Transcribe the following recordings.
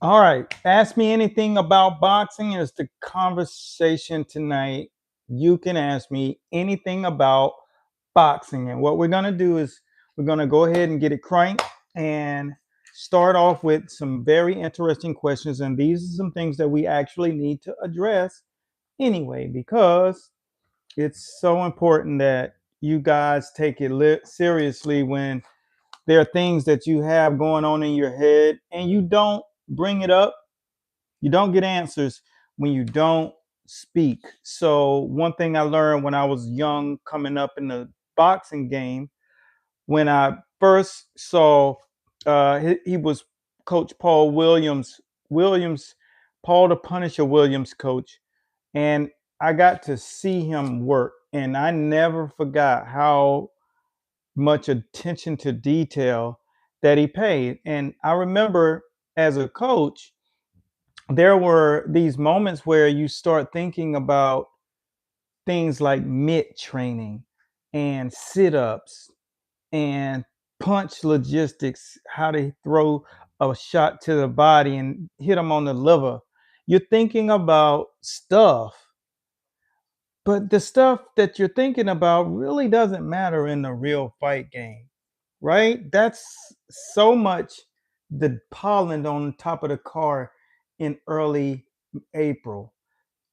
All right. Ask me anything about boxing is the conversation tonight. You can ask me anything about boxing. And what we're going to do is we're going to go ahead and get it cranked and start off with some very interesting questions. And these are some things that we actually need to address anyway, because it's so important that you guys take it seriously when there are things that you have going on in your head and you don't bring it up. You don't get answers when you don't speak. So one thing I learned when I was young, coming up in the boxing game, when I first saw, he was Coach Paul Williams, Paul the Punisher Williams coach, and I got to see him work, and I never forgot how much attention to detail that he paid. And I remember as a coach, there were these moments where you start thinking about things like mitt training and sit-ups and punch logistics, how to throw a shot to the body and hit them on the liver. You're thinking about stuff, but the stuff that you're thinking about really doesn't matter in the real fight game, right? That's so much the pollen on top of the car in early April.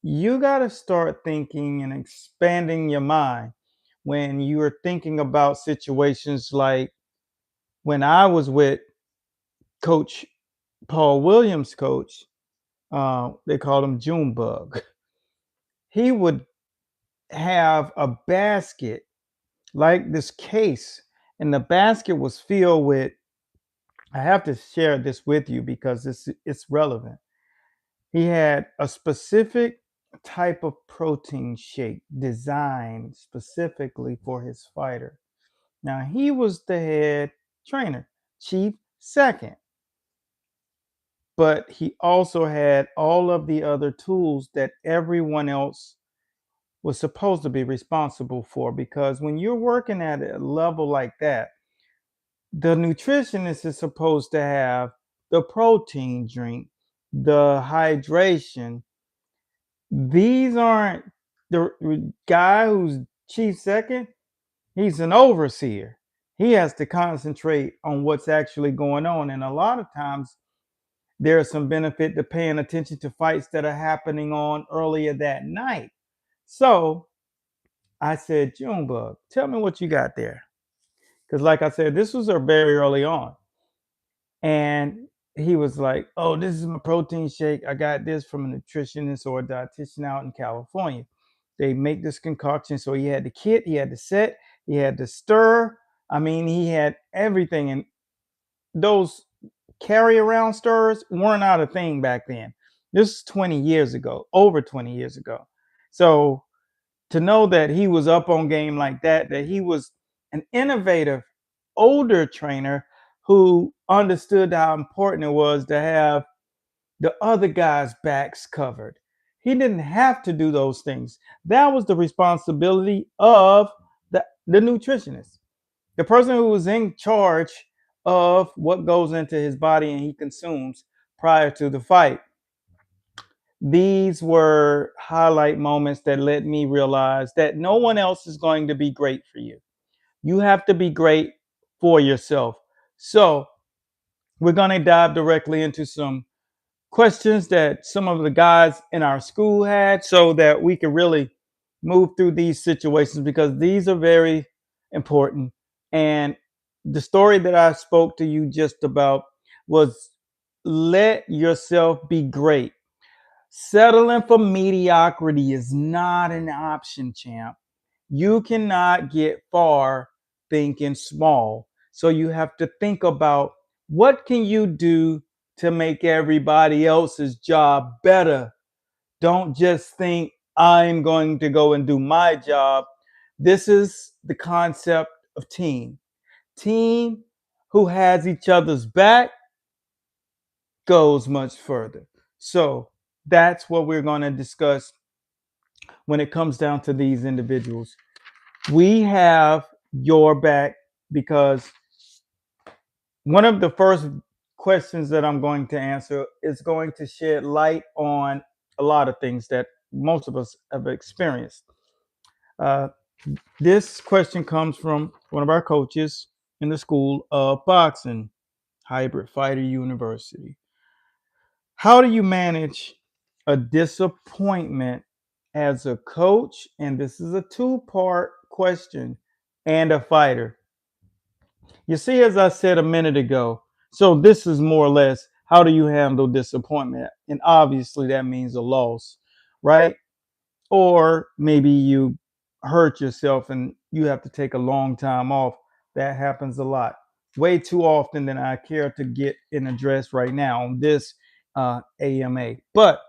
You got to start thinking and expanding your mind when you are thinking about situations like when I was with Coach Paul Williams' coach. They called him Junebug. He would have a basket like this case, and the basket was filled with. I have to share this with you because it's relevant. He had a specific type of protein shake designed specifically for his fighter. Now, he was the head trainer, chief second, but he also had all of the other tools that everyone else was supposed to be responsible for. Because when you're working at a level like that, the nutritionist is supposed to have the protein drink, the hydration. These aren't the guy who's chief second, he's an overseer. He has to concentrate on what's actually going on. And a lot of times there's some benefit to paying attention to fights that are happening on earlier that night. So I said, Junebug, tell me what you got there. Because, like I said, this was very early on. And he was like, oh, this is my protein shake. I got this from a nutritionist or a dietitian out in California. They make this concoction. So he had the kit, he had the set, he had the stir. I mean, he had everything. And those carry around stirrers weren't out a thing back then. This is 20 years ago, over 20 years ago. So to know that he was up on game like that he was an innovative older trainer who understood how important it was to have the other guys' backs covered. He didn't have to do those things. That was the responsibility of the nutritionist, the person who was in charge of what goes into his body and he consumes prior to the fight. These were highlight moments that let me realize that no one else is going to be great for you. You have to be great for yourself. So we're going to dive directly into some questions that some of the guys in our school had so that we can really move through these situations because these are very important. And the story that I spoke to you just about was let yourself be great. Settling for mediocrity is not an option, champ. You cannot get far thinking small. So you have to think about what can you do to make everybody else's job better. Don't just think I'm going to go and do my job. This is the concept of team. Team who has each other's back goes much further. So that's what we're going to discuss when it comes down to these individuals. We have your back because one of the first questions that I'm going to answer is going to shed light on a lot of things that most of us have experienced. Uh, this question comes from one of our coaches in the school of boxing, Hybrid Fighter University. How do you manage a disappointment as a coach? And this is a two-part question, and a fighter. You see, as I said a minute ago, so this is more or less how do you handle disappointment? And obviously that means a loss, right? Or maybe you hurt yourself and you have to take a long time off. That happens a lot, way too often than I care to get in address right now on this AMA. But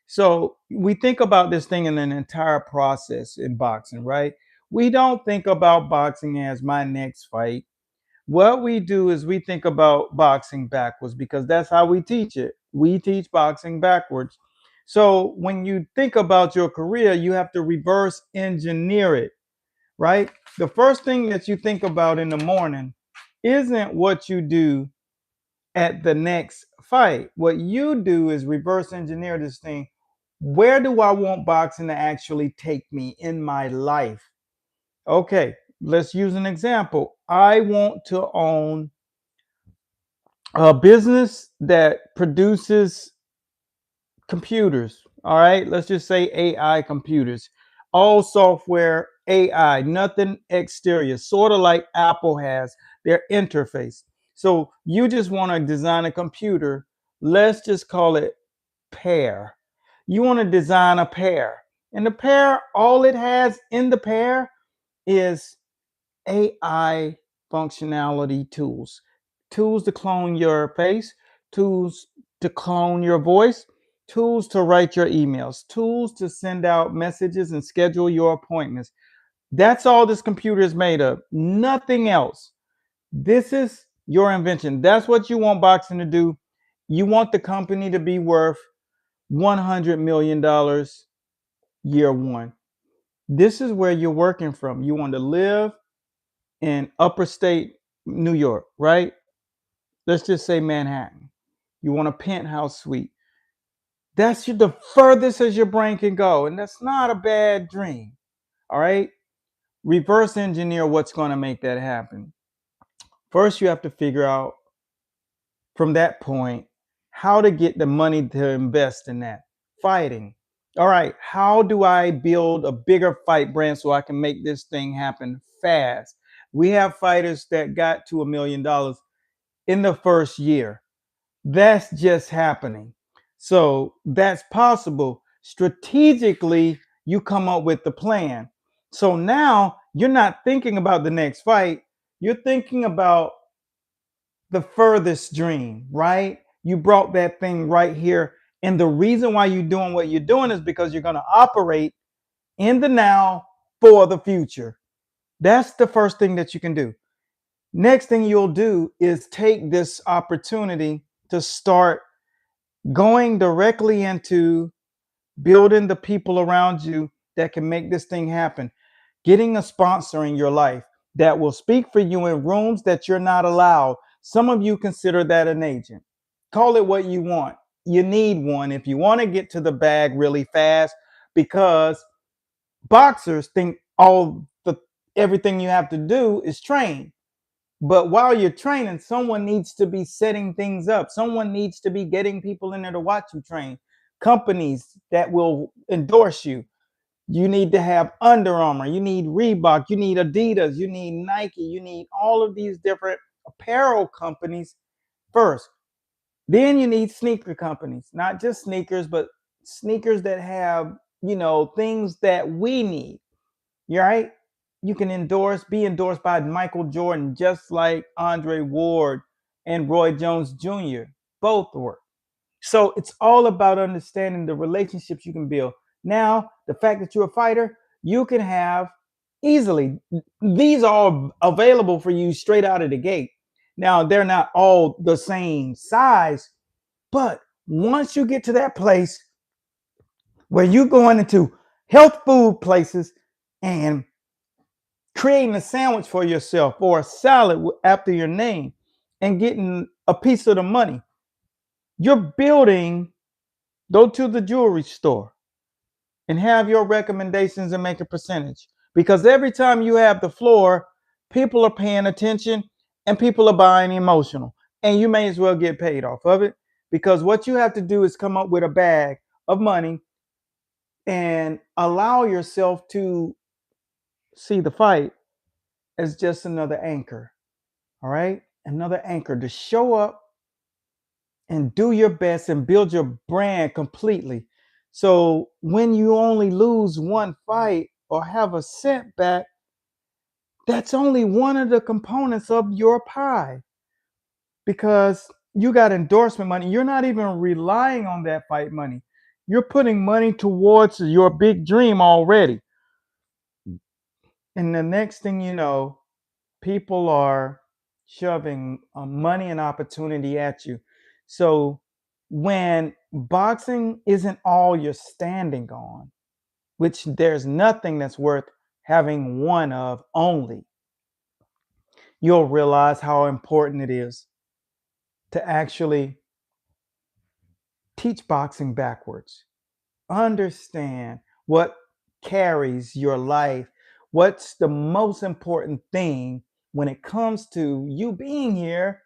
so we think about this thing in an entire process in boxing, right? We don't think about boxing as my next fight. What we do is we think about boxing backwards because that's how we teach it. We teach boxing backwards. So when you think about your career, you have to reverse engineer it, right? The first thing that you think about in the morning isn't what you do at the next fight. What you do is reverse engineer this thing. Where do I want boxing to actually take me in my life? Okay, let's use an example. I want to own a business that produces computers. All right, let's just say AI computers, all software AI, nothing exterior, sort of like Apple has their interface. So you just want to design a computer. Let's just call it Pear. You want to design a Pear, and the Pear, all it has in the Pear is AI functionality tools. Tools to clone your face, tools to clone your voice, tools to write your emails, tools to send out messages and schedule your appointments. That's all this computer is made of. Nothing else. This is your invention. That's what you want boxing to do. You want the company to be worth $100 million year one. This is where you're working from. You want to live in upper state New York, right? Let's just say Manhattan. You want a penthouse suite. That's the furthest as your brain can go. And that's not a bad dream. All right. Reverse engineer what's going to make that happen. First, you have to figure out from that point how to get the money to invest in that. Fighting. All right. How do I build a bigger fight brand so I can make this thing happen fast? We have fighters that got to $1 million in the first year. That's just happening. So that's possible. Strategically, you come up with the plan. So now you're not thinking about the next fight. You're thinking about the furthest dream, right? You brought that thing right here. And the reason why you're doing what you're doing is because you're going to operate in the now for the future. That's the first thing that you can do. Next thing you'll do is take this opportunity to start going directly into building the people around you that can make this thing happen. Getting a sponsor in your life that will speak for you in rooms that you're not allowed. Some of you consider that an agent. Call it what you want. You need one if you want to get to the bag really fast, because boxers think everything you have to do is train. But while you're training, someone needs to be setting things up. Someone needs to be getting people in there to watch you train. Companies that will endorse you. You need to have Under Armour. You need Reebok. You need Adidas. You need Nike. You need all of these different apparel companies first. Then you need sneaker companies, not just sneakers, but sneakers that have, things that we need. You're right. You can be endorsed by Michael Jordan, just like Andre Ward and Roy Jones Jr. Both were. So it's all about understanding the relationships you can build. Now, the fact that you're a fighter, you can have easily. These are available for you straight out of the gate. Now, they're not all the same size, but once you get to that place where you're going into health food places and creating a sandwich for yourself or a salad after your name and getting a piece of the money. You're building, go to the jewelry store and have your recommendations and make a percentage. Because every time you have the floor, people are paying attention and people are buying emotional. And you may as well get paid off of it, because what you have to do is come up with a bag of money and allow yourself to see the fight as just another anchor. All right? Another anchor to show up and do your best and build your brand completely. So when you only lose one fight or have a setback, that's only one of the components of your pie, because you got endorsement money. You're not even relying on that fight money. You're putting money towards your big dream already. And the next thing you know, people are shoving money and opportunity at you. So when boxing isn't all you're standing on, which there's nothing that's worth having one of only, you'll realize how important it is to actually teach boxing backwards. Understand what carries your life. What's the most important thing when it comes to you being here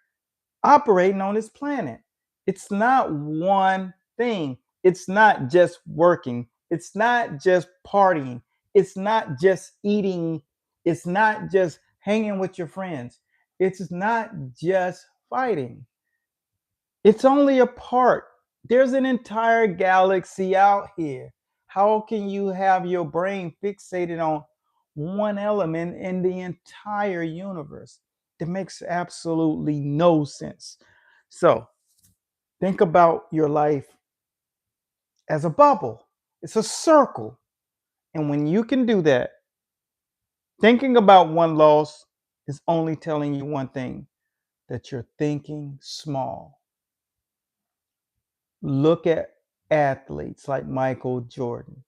operating on this planet? It's not one thing. It's not just working. It's not just partying. It's not just eating. It's not just hanging with your friends. It's not just fighting. It's only a part. There's an entire galaxy out here. How can you have your brain fixated on one element in the entire universe? It makes absolutely no sense. So think about your life as a bubble. It's a circle. And when you can do that, thinking about one loss is only telling you one thing, that you're thinking small. Look at athletes like Michael Jordan.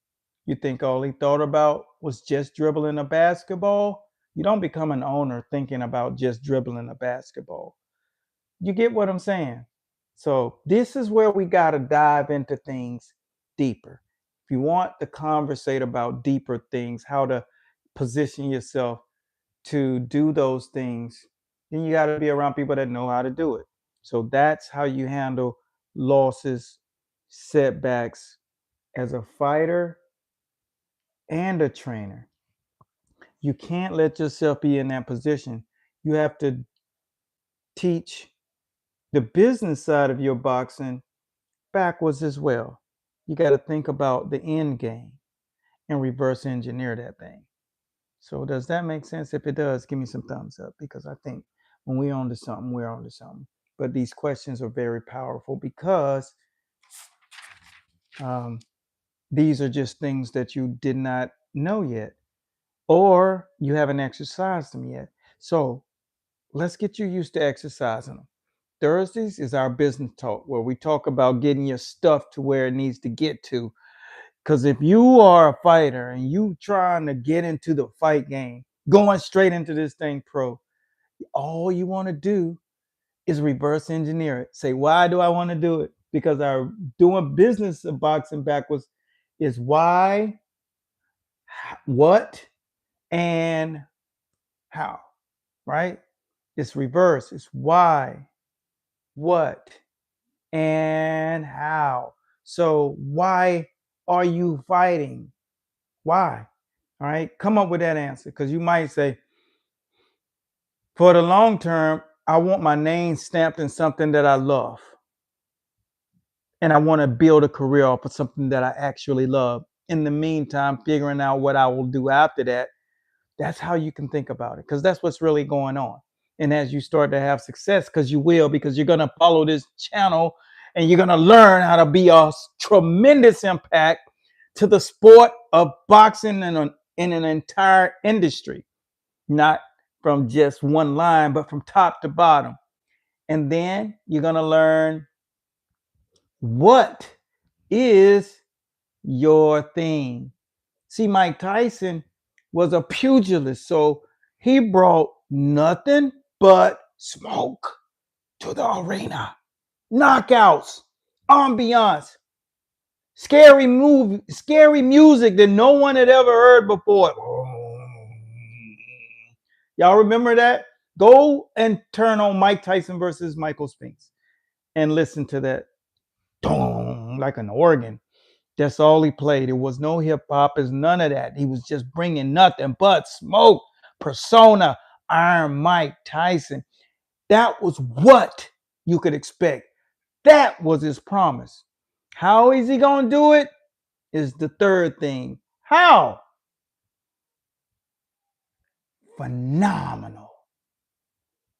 You think all he thought about was just dribbling a basketball? You don't become an owner thinking about just dribbling a basketball. You get what I'm saying? So this is where we got to dive into things deeper. If you want to conversate about deeper things, how to position yourself to do those things, then you got to be around people that know how to do it. So that's how you handle losses, setbacks as a fighter and a trainer. You can't let yourself be in that position. You have to teach the business side of your boxing backwards as well. You got to think about the end game and reverse engineer that thing. So does that make sense? If it does, give me some thumbs up, because I think when we're on to something, we're on to something. But these questions are very powerful, because these are just things that you did not know yet, or you haven't exercised them yet. So let's get you used to exercising them. Thursdays is our business talk, where we talk about getting your stuff to where it needs to get to. Because if you are a fighter and you trying to get into the fight game, going straight into this thing pro, all you want to do is reverse engineer it. Say, why do I want to do it? Because our doing business of boxing backwards is why, what, and how, right? It's reverse. It's why, what, and how. So why are you fighting? Why? All right, come up with that answer, because you might say, for the long term, I want my name stamped in something that I love. And I want to build a career off of something that I actually love. In the meantime, figuring out what I will do after that, that's how you can think about it, because that's what's really going on. And as you start to have success, because you will, because you're going to follow this channel and you're going to learn how to be a tremendous impact to the sport of boxing and in an entire industry, not from just one line, but from top to bottom. And then you're going to learn what is your thing. See, Mike Tyson was a pugilist, so he brought nothing but smoke to the arena. Knockouts, ambiance, scary music that no one had ever heard before. Y'all remember that? Go and turn on Mike Tyson versus Michael Spinks and listen to that. Like an organ. That's all he played. It was no hip hop. It's none of that. He was just bringing nothing but smoke, persona, Iron Mike Tyson. That was what you could expect. That was his promise. How is he going to do it? Is the third thing. How? Phenomenal.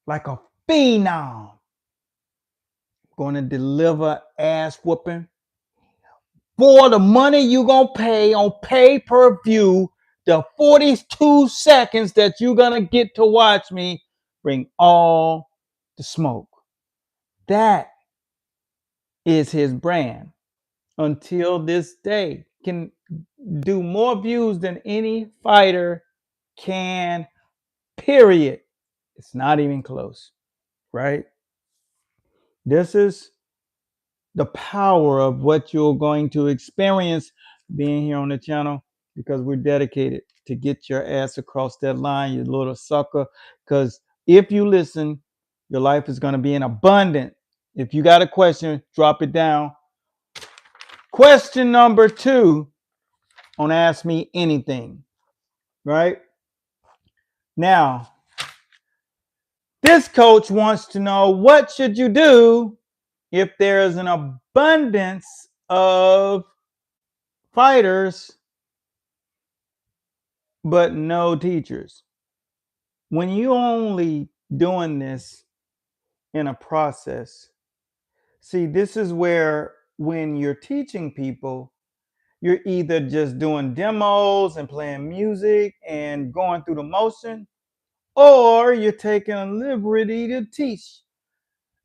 Like a phenom. Going to deliver ass whooping for the money you're going to pay on pay-per-view. The 42 seconds that you're going to get to watch me bring all the smoke. That is his brand. Until this day, can do more views than any fighter can, period. It's not even close, right? This is the power of what you're going to experience being here on the channel, because we're dedicated to get your ass across that line, you little sucker. Because if you listen, your life is going to be in abundance. If you got a question, drop it down. Question number 2 on Ask Me Anything, right? Now, this coach wants to know, what should you do if there is an abundance of fighters but no teachers? When you only doing this in a process, see, this is where when you're teaching people, you're either just doing demos and playing music and going through the motion, or you're taking a liberty to teach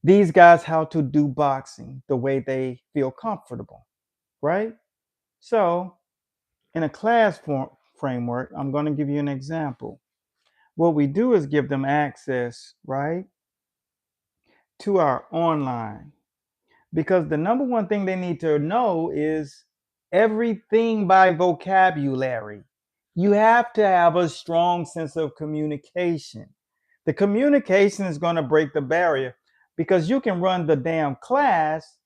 these guys how to do boxing the way they feel comfortable, right? So in a class framework, I'm going to give you an example. What we do is give them access, right, to our online, because the number one thing they need to know is everything by vocabulary. You have to have a strong sense of communication. The communication is going to break the barrier, because you can run the damn class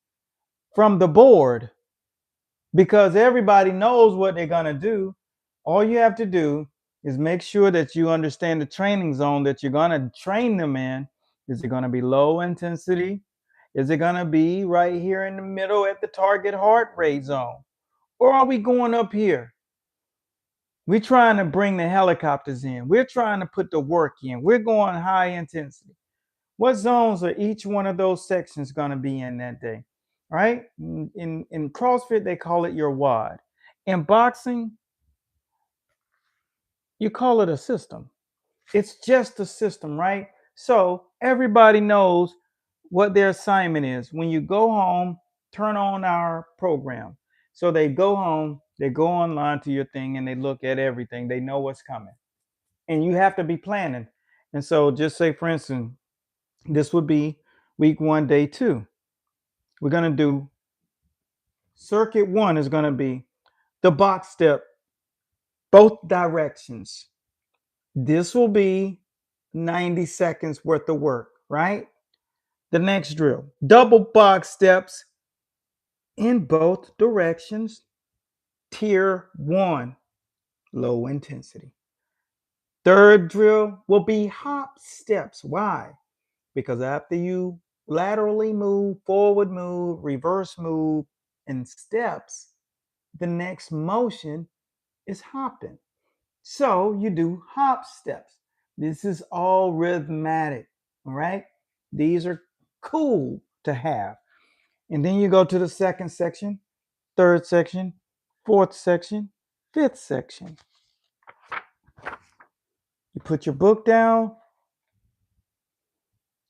from the board, because everybody knows what they're going to do. All you have to do is make sure that you understand the training zone that you're going to train them in. Is it going to be low intensity? Is it going to be right here in the middle at the target heart rate zone? Or are we going up here? We're trying to bring the helicopters in. We're trying to put the work in. We're going high intensity. What zones are each one of those sections going to be in that day? Right? In CrossFit, they call it your WOD. In boxing, you call it a system. It's just a system, right? So everybody knows what their assignment is. When you go home, turn on our program. So they go home, they go online to your thing, and they look at everything. They know what's coming. And you have to be planning. And so just say, for instance, this would be week 1, day 2. We're going to do circuit 1 is going to be the box step, both directions. This will be 90 seconds worth of work, right? The next drill, double box steps in both directions, tier 1, low intensity. Third drill will be hop steps. Why? Because after you laterally move, forward move, reverse move, and steps, the next motion is hopping. So you do hop steps. This is all rhythmatic, all right? These are cool to have. And then you go to the second section, third section, fourth section, fifth section. You put your book down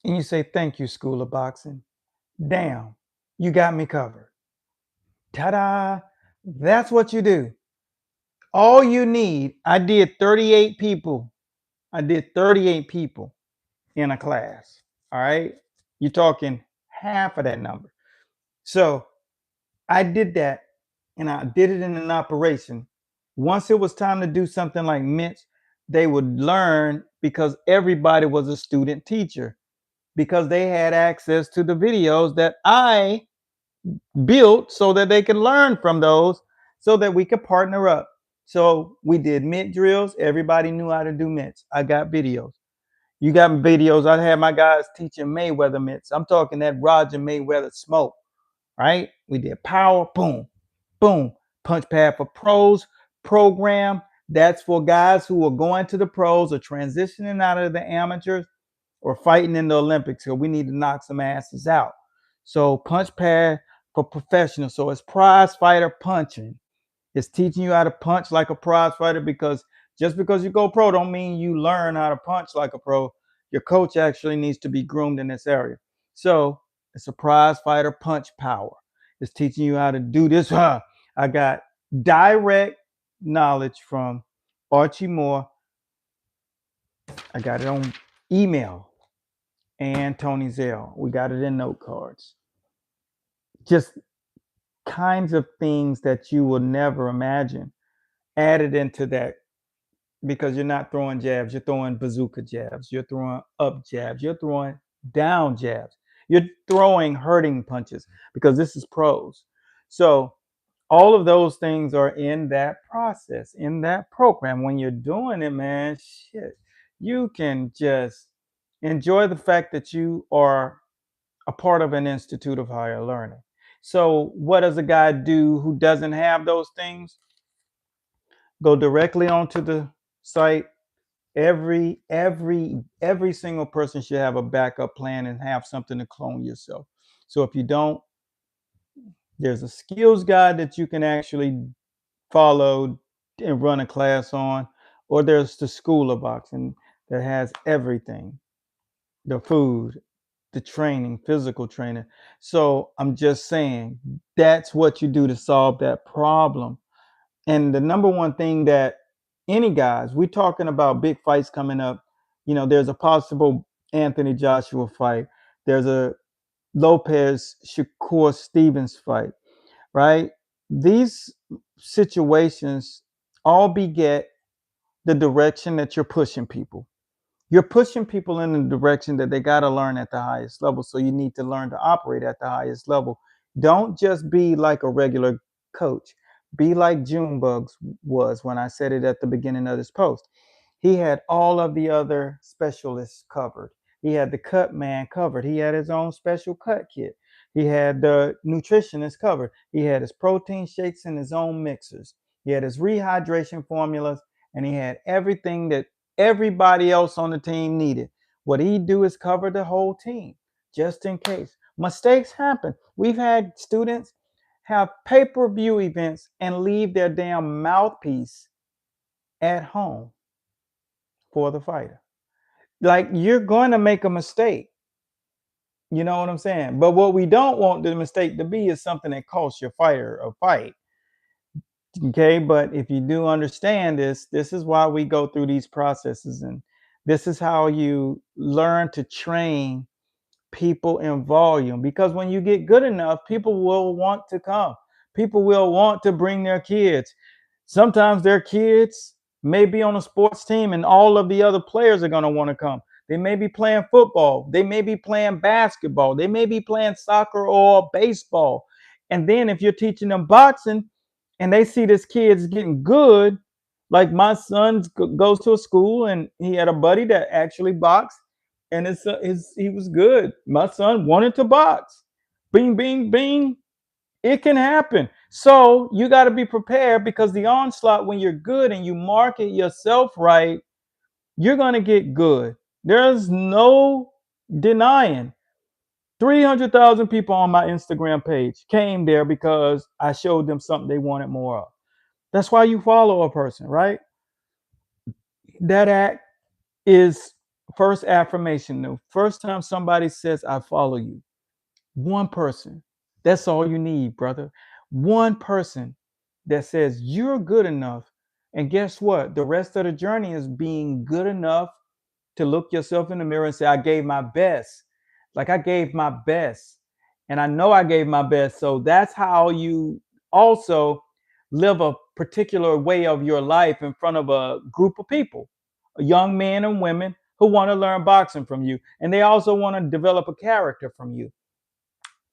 and you say, thank you, School of Boxing. Damn, you got me covered. Ta-da! That's what you do. All you need, I did 38 people. I did 38 people in a class, all right? You're talking half of that number. So I did that, and I did it in an operation. Once it was time to do something like Mitch, they would learn because everybody was a student teacher, because they had access to the videos that I built so that they could learn from those, so that we could partner up. So we did mitt drills. Everybody knew how to do mitts. I got videos. You got videos. I had my guys teaching Mayweather mitts. I'm talking that Roger Mayweather smoke, right? We did power, boom, boom. Punch pad for pros program. That's for guys who are going to the pros or transitioning out of the amateurs or fighting in the Olympics. So we need to knock some asses out. So punch pad for professionals. So it's prize fighter punching. It's teaching you how to punch like a prize fighter, because just because you go pro don't mean you learn how to punch like a pro. Your coach actually needs to be groomed in this area. So it's a prize fighter punch power. It's teaching you how to do this. I got direct knowledge from Archie Moore. I got it on email, and Tony Zell. We got it in note cards. Just kinds of things that you will never imagine added into that, because you're not throwing jabs, you're throwing bazooka jabs, you're throwing up jabs, you're throwing down jabs, you're throwing hurting punches, because this is pros. So all of those things are in that process, in that program. When you're doing it, man, shit, you can just enjoy the fact that you are a part of an institute of higher learning. So what does a guy do who doesn't have those things? Go directly onto the site. Every single person should have a backup plan and have something to clone yourself. So if you don't, there's a skills guide that you can actually follow and run a class on, or there's the School of Boxing that has everything, the food, the training, physical training. So I'm just saying, that's what you do to solve that problem. And the number one thing that any guys, we're talking about big fights coming up. You know, there's a possible Anthony Joshua fight. There's a Lopez Shakur Stevens fight, right? These situations all beget the direction that you're pushing people. You're pushing people in the direction that they got to learn at the highest level. So you need to learn to operate at the highest level. Don't just be like a regular coach. Be like Junebug's was when I said it at the beginning of this post. He had all of the other specialists covered. He had the cut man covered. He had his own special cut kit. He had the nutritionist covered. He had his protein shakes and his own mixers. He had his rehydration formulas, and he had everything that everybody else on the team needed. What he do is cover the whole team, just in case. Mistakes happen. We've had students have pay-per-view events and leave their damn mouthpiece at home for the fighter. Like, you're going to make a mistake. You know what I'm saying? But what we don't want the mistake to be is something that costs your fighter a fight. Okay, but if you do understand this is why we go through these processes, and this is how you learn to train people in volume. Because when you get good enough, people will want to come. People will want to bring their kids. Sometimes their kids may be on a sports team and all of the other players are going to want to come. They may be playing football. They may be playing basketball. They may be playing soccer or baseball. And then if you're teaching them boxing and they see this kid's getting good, like my son goes to a school and he had a buddy that actually boxed, and he was good. My son wanted to box. Bing, bing, bing. It can happen. So you got to be prepared, because the onslaught, when you're good and you market yourself right, you're going to get good. There's no denying. 300,000 people on my Instagram page came there because I showed them something they wanted more of. That's why you follow a person, right? That act is first affirmation. The first time somebody says, I follow you, one person, that's all you need, brother. One person that says you're good enough. And guess what? The rest of the journey is being good enough to look yourself in the mirror and say, I gave my best. Like I gave my best, and I know I gave my best. So that's how you also live a particular way of your life in front of a group of people, young men and women who want to learn boxing from you, and they also want to develop a character from you.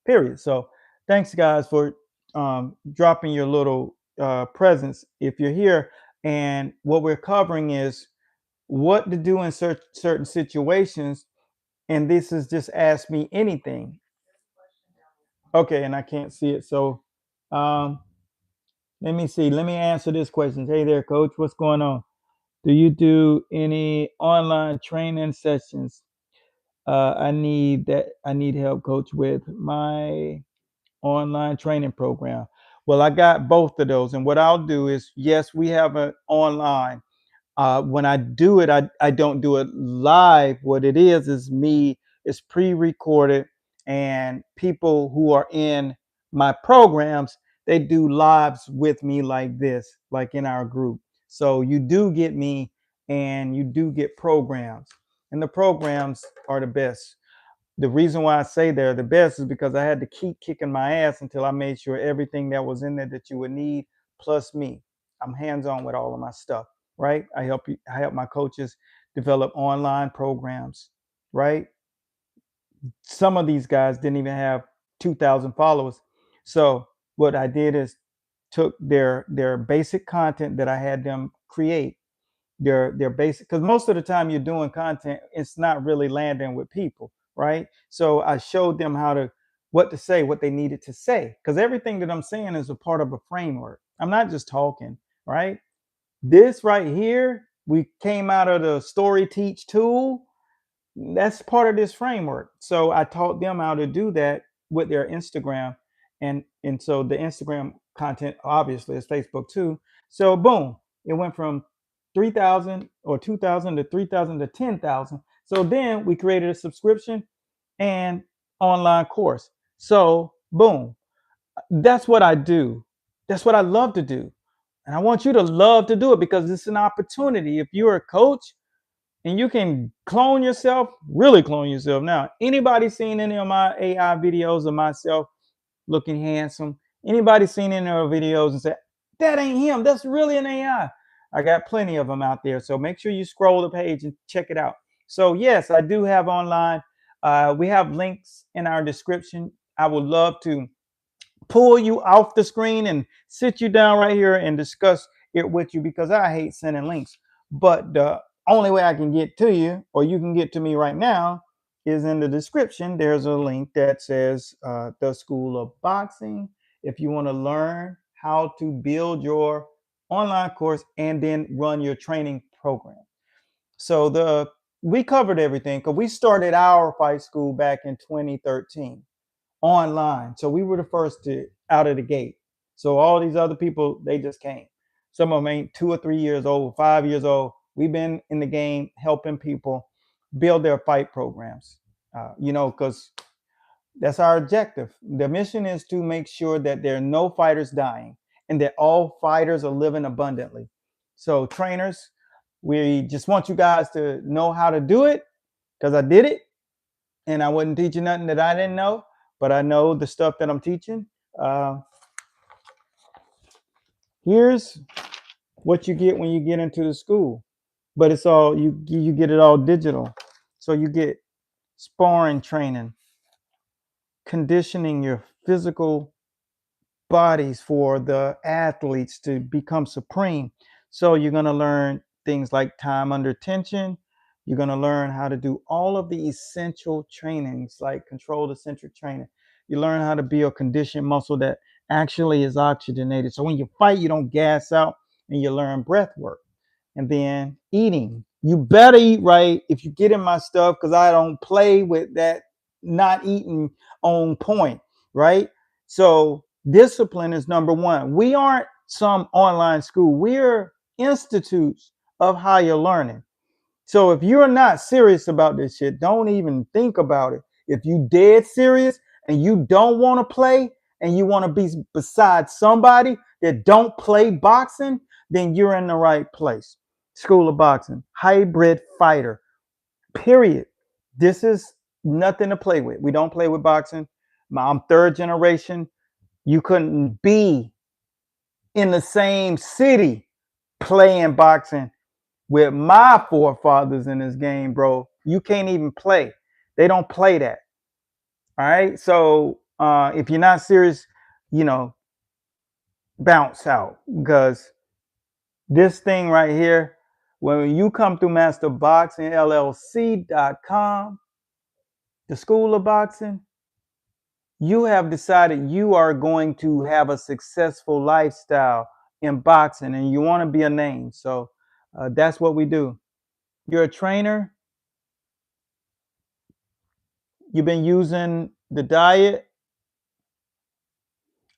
Period. So thanks, guys, for dropping your little presence. If you're here, and what we're covering is what to do in certain situations, and this is just ask me anything. Okay, and I can't see it, so um, let me see. Let me answer this question. Hey there, Coach. What's going on? Do you do any online training sessions? I need that. I need help, Coach, with my online training program. Well, I got both of those, and what I'll do is, yes, we have an online. When I do it, I don't do it live. What it is me, it's pre-recorded, and people who are in my programs, they do lives with me like this, like in our group. So you do get me, and you do get programs, and the programs are the best. The reason why I say they're the best is because I had to keep kicking my ass until I made sure everything that was in there that you would need, plus me. I'm hands-on with all of my stuff, right? I help my coaches develop online programs, right? Some of these guys didn't even have 2,000 followers. So what I did is took their basic content that I had them create, their basic, because most of the time you're doing content, it's not really landing with people, right? So I showed them what to say, what they needed to say, because everything that I'm saying is a part of a framework. I'm not just talking, right? This right here, we came out of the story teach tool. That's part of this framework. So I taught them how to do that with their Instagram, and so the Instagram content obviously is Facebook too. So boom, it went from 3,000 or 2,000 to 3,000 to 10,000. So then we created a subscription and online course. So boom, that's what I do. That's what I love to do. And I want you to love to do it because it's an opportunity. If you're a coach and you can clone yourself, really clone yourself. Now, anybody seen any of my AI videos of myself looking handsome? Anybody seen any of the videos and said, that ain't him, that's really an AI? I got plenty of them out there. So make sure you scroll the page and check it out. So yes, I do have online. We have links in our description. I would love to pull you off the screen and sit you down right here and discuss it with you, because I hate sending links. But the only way I can get to you, or you can get to me right now, is in the description. There's a link that says the School of Boxing. If you want to learn how to build your online course and then run your training program. So we covered everything, because we started our fight school back in 2013 online. So we were the first to out of the gate. So all these other people, they just came. Some of them ain't 2 or 3 years old, 5 years old. We've been in the game helping people build their fight programs, because that's our objective. The mission is to make sure that there are no fighters dying and that all fighters are living abundantly. So trainers, we just want you guys to know how to do it, because I did it and I wasn't teaching nothing that I didn't know, but I know the stuff that I'm teaching. Here's what you get when you get into the school, but it's all you get it all digital. So you get sparring training, conditioning your physical bodies for the athletes to become supreme. So you're going to learn things like time under tension. You're going to learn how to do all of the essential trainings like controlled eccentric training. You learn how to build conditioned muscle that actually is oxygenated. So when you fight, you don't gas out, and you learn breath work. And then eating. You better eat right if you get in my stuff, because I don't play with that not eating on point, right? So discipline is number one. We aren't some online school. We're institutes of higher learning. So if you're not serious about this shit, don't even think about it. If you dead serious and you don't want to play and you want to be beside somebody that don't play boxing, then you're in the right place. School of Boxing, hybrid fighter, period. This is nothing to play with. We don't play with boxing. I'm third generation. You couldn't be in the same city playing boxing with my forefathers in this game, bro. You can't even play. They don't play that. All right. So if you're not serious, you know, bounce out, because this thing right here, when you come through masterboxingllc.com, the School of Boxing, you have decided you are going to have a successful lifestyle in boxing and you want to be a name. So that's what we do. You're a trainer. You've been using the diet.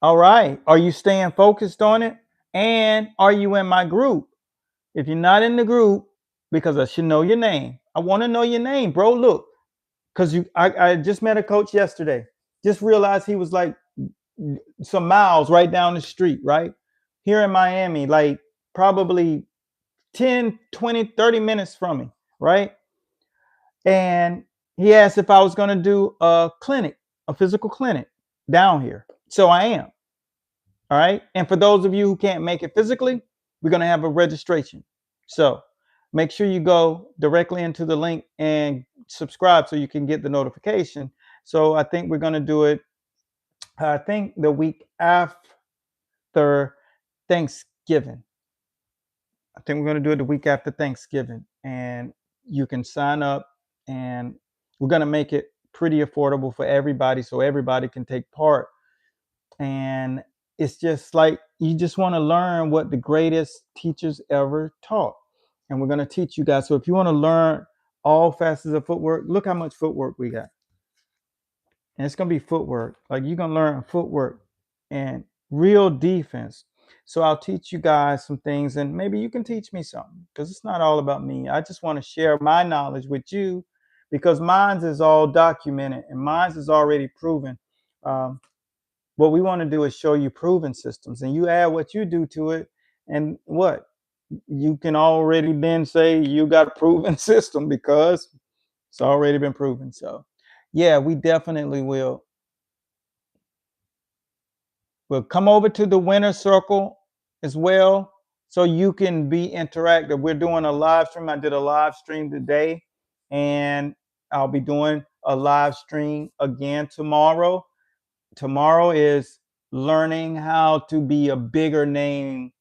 All right. Are you staying focused on it? And are you in my group? If you're not in the group, because I should know your name. I want to know your name, bro. Look, because I just met a coach yesterday. Just realized he was like some miles right down the street, right? Here in Miami, like probably 10, 20, 30 minutes from me, right? And he asked if I was going to do a clinic, a physical clinic down here. So I am. All right. And for those of you who can't make it physically, we're going to have a registration. So make sure you go directly into the link and subscribe so you can get the notification. So I think we're going to do it, I think the week after Thanksgiving. I think we're going to do it the week after Thanksgiving. And you can sign up, and we're going to make it pretty affordable for everybody so everybody can take part. And it's just like you just want to learn what the greatest teachers ever taught. And we're going to teach you guys. So if you want to learn all facets of footwork, look how much footwork we got. And it's going to be footwork. Like you're going to learn footwork and real defense. So I'll teach you guys some things, and maybe you can teach me something, because it's not all about me. I just want to share my knowledge with you, because mine's is all documented and mine's is already proven. What we want to do is show you proven systems, and you add what you do to it, and what you can already then say you got a proven system because it's already been proven. So yeah, we definitely will. We'll come over to the winner circle as well, so you can be interactive. We're doing a live stream. I did a live stream today, and I'll be doing a live stream again tomorrow. Tomorrow is learning how to be a bigger name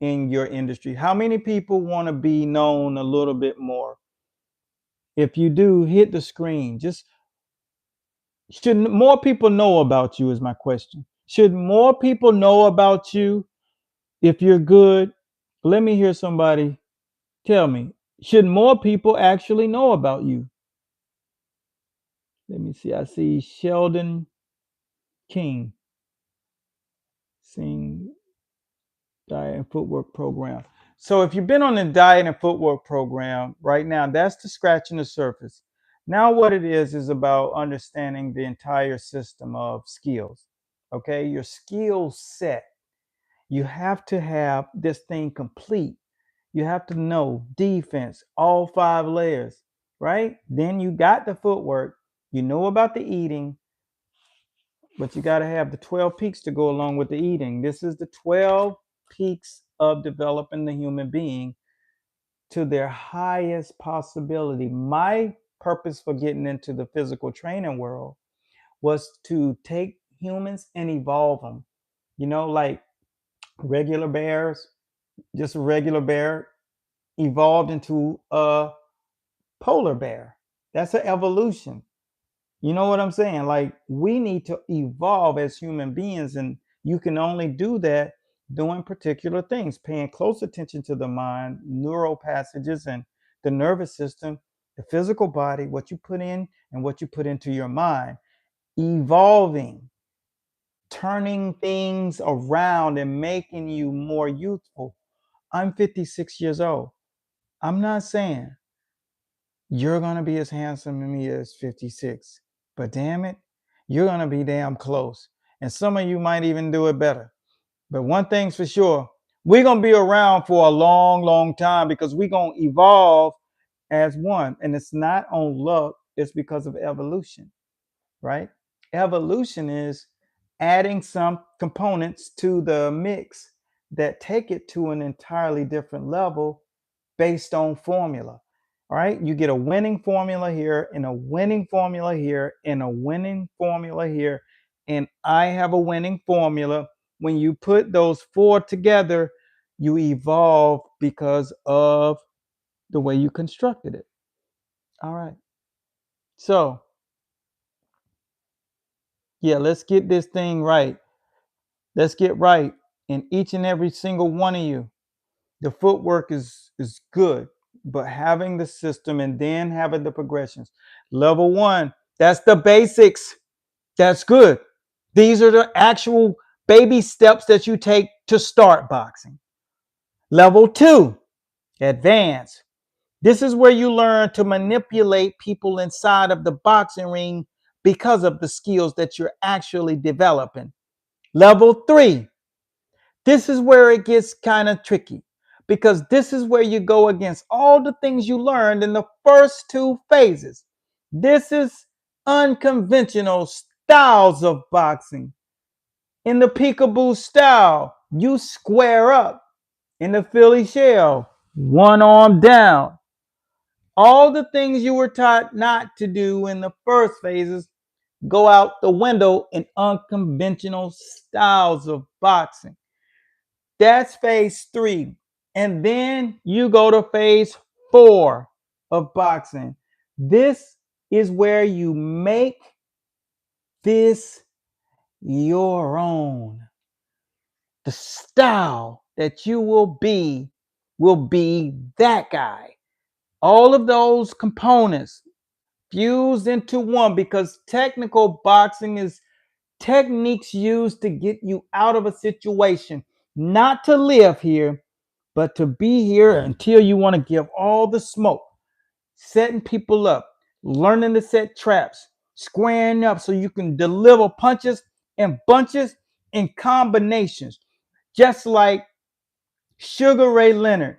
in your industry. How many people want to be known a little bit more? If you do, hit the screen. Just should more people know about you is my question. Should more people know about you if you're good? Let me hear somebody tell me. Should more people actually know about you? Let me see. I see Sheldon King saying diet and footwork program. So if you've been on the diet and footwork program right now, that's the scratching the surface. Now what it is about understanding the entire system of skills. Okay, your skill set. You have to have this thing complete. You have to know defense, all 5 layers, right? Then you got the footwork. You know about the eating, but you got to have the 12 peaks to go along with the eating. This is the 12 peaks of developing the human being to their highest possibility. My purpose for getting into the physical training world was to take humans and evolve them. You know, like regular bears, just a regular bear evolved into a polar bear. That's an evolution. You know what I'm saying? Like we need to evolve as human beings, and you can only do that doing particular things, paying close attention to the mind, neural passages, and the nervous system, the physical body, what you put in and what you put into your mind, evolving, turning things around and making you more youthful. I'm 56 years old. I'm not saying you're going to be as handsome as me as 56. But damn it, you're going to be damn close. And some of you might even do it better. But one thing's for sure, we're going to be around for a long, long time, because we're going to evolve as one. And it's not on luck. It's because of evolution, right? Evolution is adding some components to the mix that take it to an entirely different level based on formula. All right, you get a winning formula here, and a winning formula here, and a winning formula here, and I have a winning formula. When you put those four together, you evolve because of the way you constructed it. All right, so yeah, let's get this thing right. Let's get right in each and every single one of you. The footwork is good, but having the system and then having the progressions. Level 1, that's the basics. That's good. These are the actual baby steps that you take to start boxing. Level 2, advance. This is where you learn to manipulate people inside of the boxing ring because of the skills that you're actually developing. Level 3, this is where it gets kind of tricky, because this is where you go against all the things you learned in the first two phases. This is unconventional styles of boxing. In the peekaboo style, you square up. In the Philly shell, one arm down. All the things you were taught not to do in the first phases go out the window in unconventional styles of boxing. That's phase 3. And then you go to phase 4 of boxing. This is where you make this your own. The style that you will be that guy. All of those components fused into one, because technical boxing is techniques used to get you out of a situation, not to live here, but to be here until you want to give all the smoke, setting people up, learning to set traps, squaring up so you can deliver punches and bunches and combinations, just like Sugar Ray Leonard.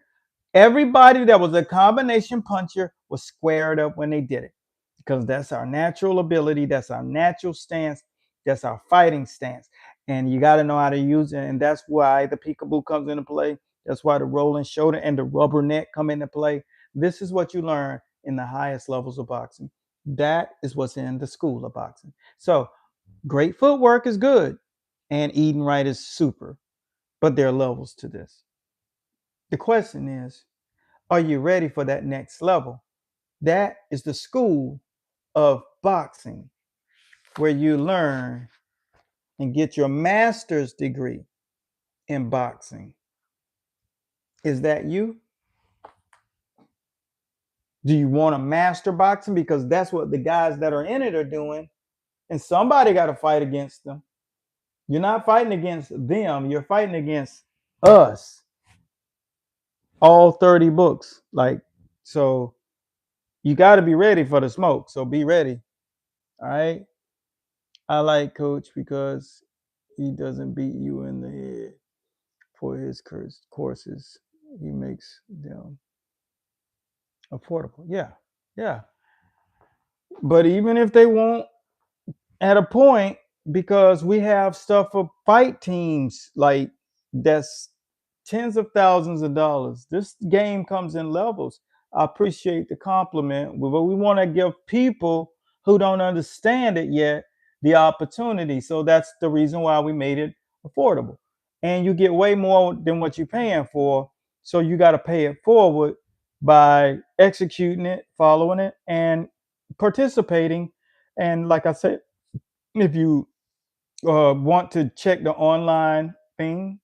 Everybody that was a combination puncher was squared up when they did it, because that's our natural ability, that's our natural stance, that's our fighting stance. And you got to know how to use it. And that's why the peekaboo comes into play. That's why the rolling shoulder and the rubber neck come into play. This is what you learn in the highest levels of boxing. That is what's in the school of boxing. So great footwork is good, and eating right is super, but there are levels to this. The question is, are you ready for that next level? That is the school of boxing, where you learn and get your master's degree in boxing. Is that you? Do you want to master boxing? Because that's what the guys that are in it are doing. And somebody got to fight against them. You're not fighting against them. You're fighting against us. All 30 books. So you got to be ready for the smoke. So be ready. All right. I like Coach because he doesn't beat you in the head for his courses. He makes them affordable. Yeah. Yeah. But even if they won't, at a point, because we have stuff for fight teams like that's tens of thousands of dollars. This game comes in levels. I appreciate the compliment, but we want to give people who don't understand it yet the opportunity. So that's the reason why we made it affordable. And you get way more than what you're paying for. So you got to pay it forward by executing it, following it, and participating. And like I said, if you want to check the online thing,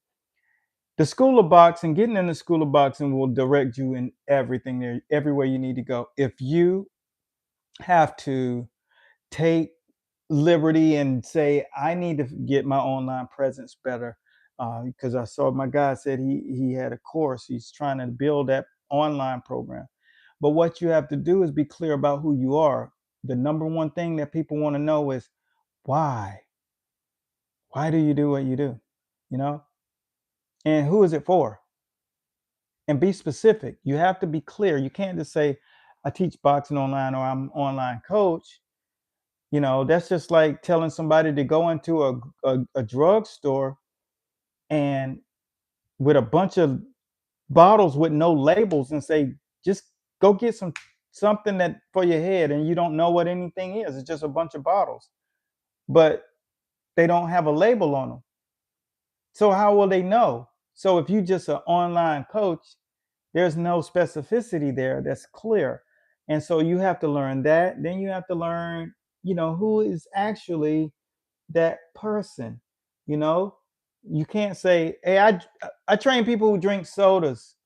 the School of Boxing, getting in the School of Boxing will direct you in everything there, everywhere you need to go. If you have to take liberty and say, I need to get my online presence better, because I saw my guy said he had a course. He's trying to build that online program. But what you have to do is be clear about who you are. The number one thing that people want to know is why. Why do you do what you do? You know? And who is it for? And be specific. You have to be clear. You can't just say, I teach boxing online or I'm an online coach, that's just like telling somebody to go into a drugstore and with a bunch of bottles with no labels and say, just go get something that for your head, and you don't know what anything is. It's just a bunch of bottles, but they don't have a label on them. So how will they know? So if you just an online coach, there's no specificity there that's clear. And so you have to learn that. Then you have to learn, who is actually that person. You know, you can't say, hey, I train people who drink sodas.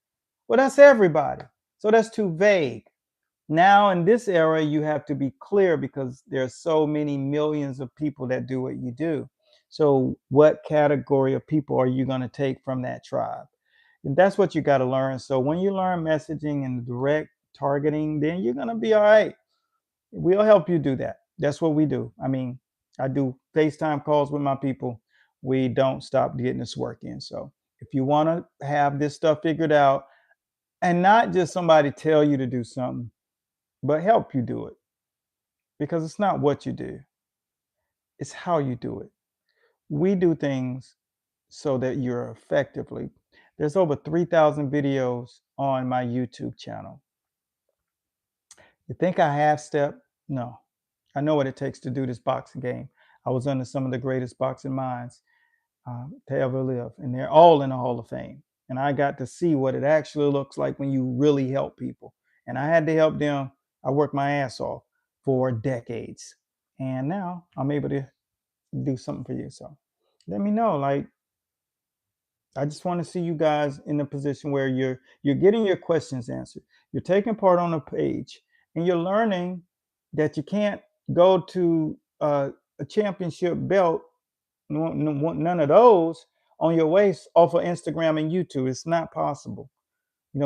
Well, that's everybody. So that's too vague. Now in this era, you have to be clear because there's so many millions of people that do what you do. So what category of people are you going to take from that tribe? And that's what you got to learn. So when you learn messaging and direct targeting, then you're going to be all right. We'll help you do that. That's what we do. I mean, I do FaceTime calls with my people. We don't stop getting this work in. So if you want to have this stuff figured out and not just somebody tell you to do something, but help you do it, because it's not what you do, it's how you do it. We do things so that you're effectively. There's over 3,000 videos on my YouTube channel. You think I half step? No. I know what it takes to do this boxing game. I was under some of the greatest boxing minds, 𝗂𝗏𝗏𝗏, and they're all in the Hall of Fame. And I got to see what it actually looks like when you really help people. And I had to help them. I worked my ass off for decades. And now I'm able to do something for you. So let me know. Like, I just want to see you guys in a position where you're getting your questions answered. You're taking part on a page, and you're learning that you can't go to a championship belt, none of those on your waist off of Instagram and YouTube. It's not possible.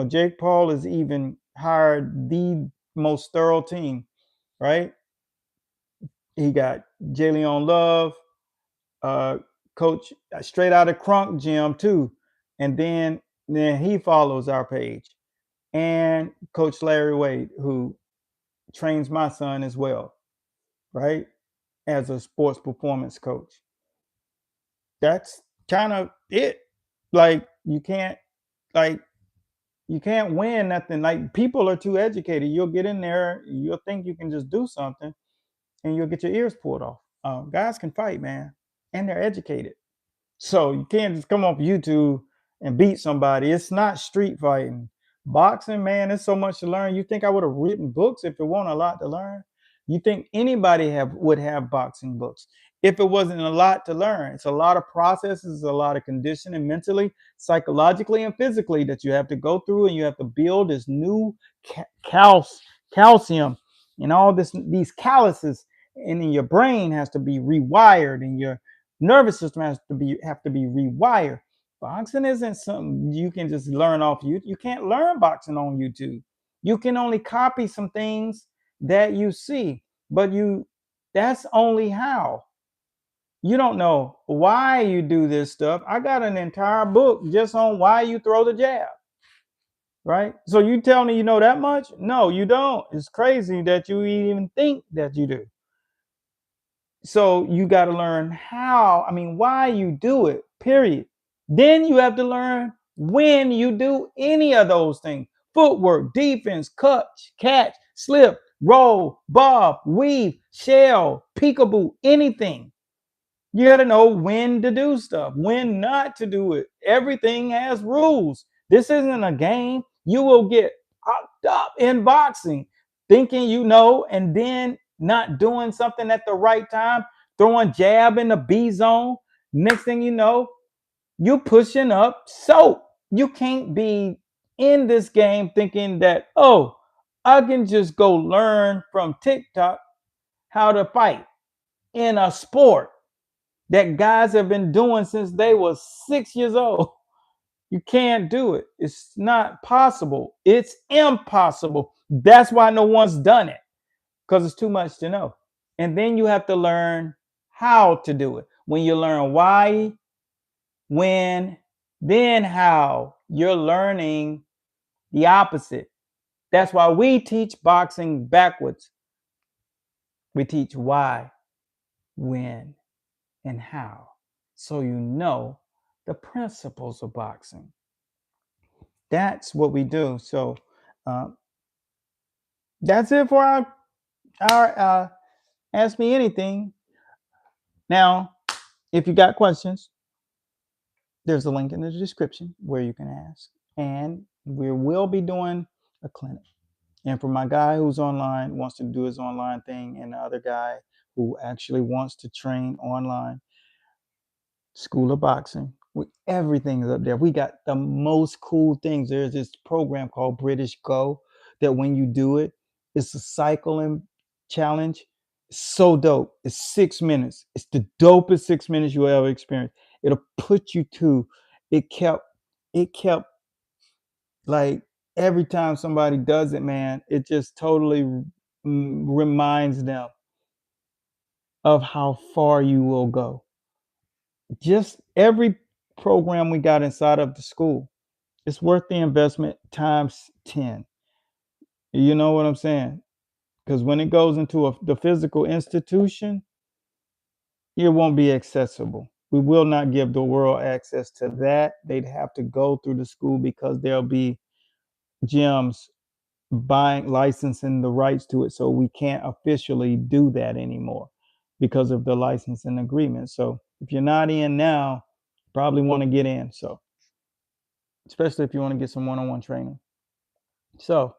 Jake Paul has even hired the most thorough team, right? He got Jalen Love, coach straight out of Crunk Gym too. And then he follows our page. And Coach Larry Wade, who trains my son as well, right? As a sports performance coach. That's kind of it. Like you can't win nothing. Like people are too educated. You'll get in there, you'll think you can just do something, and you'll get your ears pulled off. Guys can fight, man, and they're educated. So you can't just come off YouTube and beat somebody. It's not street fighting. Boxing, man, there's so much to learn. You think I would have written books if it wasn't a lot to learn? You think anybody would have boxing books if it wasn't a lot to learn? It's a lot of processes, a lot of conditioning mentally, psychologically, and physically that you have to go through, and you have to build this new calcium and all these calluses, and then your brain has to be rewired, and your nervous system have to be rewired. Boxing isn't something you can just learn off YouTube. You can't learn boxing on YouTube. You can only copy some things that you see, but that's only how. You don't know why you do this stuff. I got an entire book just on why you throw the jab. Right? So you tell me you know that much? No, you don't. It's crazy that you even think that you do. So you got to learn why you do it, period. Then you have to learn when you do any of those things. Footwork, defense, cut, catch, slip, roll, bob, weave, shell, peekaboo, anything. You got to know when to do stuff, when not to do it. Everything has rules. This isn't a game. You will get hooked up in boxing thinking and then not doing something at the right time, throwing jab in the B zone. Next thing you know, you're pushing up soap. You can't be in this game thinking that, oh, I can just go learn from TikTok how to fight in a sport that guys have been doing since they were 6 years old. You can't do it. It's not possible. It's impossible. That's why no one's done it, because it's too much to know. And then you have to learn how to do it. When you learn why, when, then how, you're learning the opposite. That's why we teach boxing backwards. We teach why, when, and how. So you know the principles of boxing. That's what we do. So that's it for our Ask Me Anything. Now, if you got questions, there's a link in the description where you can ask. And we will be doing a clinic. And for my guy who's online, wants to do his online thing, and the other guy who actually wants to train online, School of Boxing, everything is up there. We got the most cool things. There's this program called British Go that when you do it, it's a cycling challenge. It's so dope. It's 6 minutes. It's the dopest 6 minutes you'll ever experience. It'll put you to, it kept like every time somebody does it, man, it just totally reminds them of how far you will go. Just every program we got inside of the school, it's worth the investment times 10. You know what I'm saying? Because when it goes into the physical institution, it won't be accessible. We will not give the world access to that. They'd have to go through the school because there'll be gyms licensing the rights to it. So we can't officially do that anymore because of the licensing agreement. So if you're not in now, you probably want to get in. So especially if you want to get some one-on-one training. So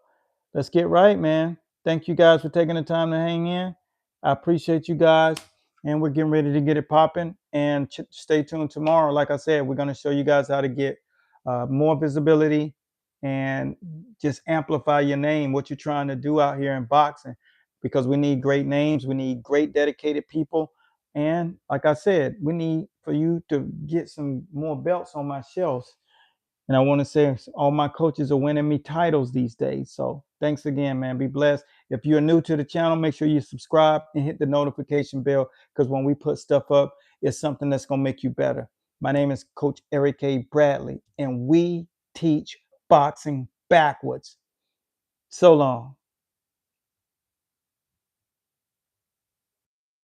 let's get right, man. Thank you guys for taking the time to hang in. I appreciate you guys. And we're getting ready to get it popping. And stay tuned tomorrow. Like I said, we're going to show you guys how to get more visibility and just amplify your name, what you're trying to do out here in boxing. Because we need great names. We need great dedicated people. And like I said, we need for you to get some more belts on my shelves. And I want to say all my coaches are winning me titles these days. So thanks again, man. Be blessed. If you're new to the channel, make sure you subscribe and hit the notification bell, because when we put stuff up, it's something that's going to make you better. My name is Coach Eric K. Bradley, and we teach boxing backwards. So long.